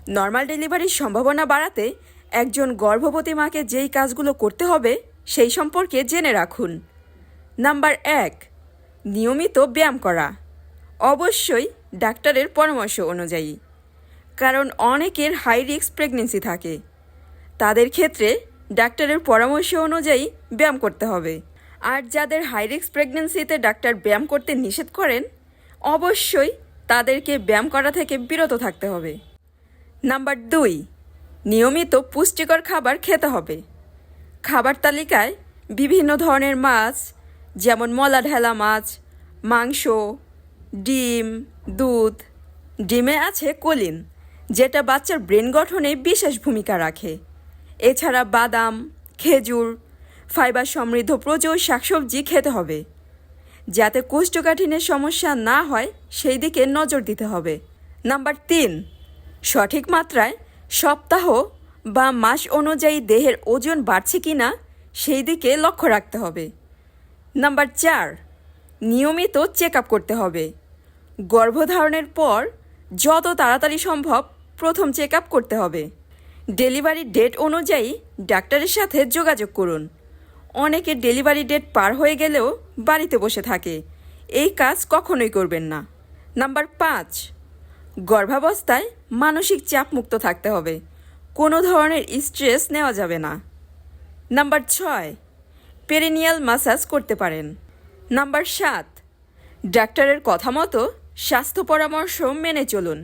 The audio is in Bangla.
নর্মাল ডেলিভারির সম্ভাবনা বাড়াতে একজন গর্ভবতী মাকে যেই কাজগুলো করতে হবে সেই সম্পর্কে জেনে রাখুন। নাম্বার 1, নিয়মিত ব্যায়াম করা, অবশ্যই ডাক্তারের পরামর্শ অনুযায়ী, কারণ অনেকের হাই রিস্ক প্রেগনেন্সি থাকে। তাদের ক্ষেত্রে ডাক্তারের পরামর্শ অনুযায়ী ব্যায়াম করতে হবে। আর যাদের হাই রিস্ক প্রেগনেন্সিতে ডাক্তার ব্যায়াম করতে নিষেধ করেন, অবশ্যই তাদেরকে ব্যায়াম করা থেকে বিরত থাকতে হবে। নাম্বার 2, নিয়মিত পুষ্টিকর খাবার খেতে হবে। খাবার তালিকায় বিভিন্ন ধরনের মাছ, যেমন মলা ঢেলা মাছ, মাংস, ডিম, দুধ। ডিমে আছে কোলিন, যেটা বাচ্চার ব্রেন গঠনে বিশেষ ভূমিকা রাখে। এছাড়া বাদাম, খেজুর, ফাইবার সমৃদ্ধ প্রচুর শাকসবজি খেতে হবে। যাতে কোষ্ঠকাঠিন্যের সমস্যা না হয় সেই দিকে নজর দিতে হবে। নাম্বার 3, সঠিক মাত্রায় সপ্তাহ বা মাস অনুযায়ী দেহের ওজন বাড়ছে কিনা সেই দিকে লক্ষ্য রাখতে হবে। নাম্বার 4, নিয়মিত চেক আপ করতে হবে। গর্ভধারণের পর যত তাড়াতাড়ি সম্ভব প্রথম চেক আপ করতে হবে। ডেলিভারি ডেট অনুযায়ী ডাক্তারের সাথে যোগাযোগ করুন। অনেকে ডেলিভারি ডেট পার হয়ে গেলেও বাড়িতে বসে থাকে, এই কাজ কখনোই করবেন না। নাম্বার 5, গর্ভাবস্থায় মানসিক চাপ মুক্ত থাকতে হবে, কোনো ধরনের স্ট্রেস নেওয়া যাবে না। নাম্বার 6, পেরিনিয়াল ম্যাসাজ করতে পারেন। নাম্বার 7, ডাক্তারের কথা মতো স্বাস্থ্য পরামর্শ মেনে চলুন।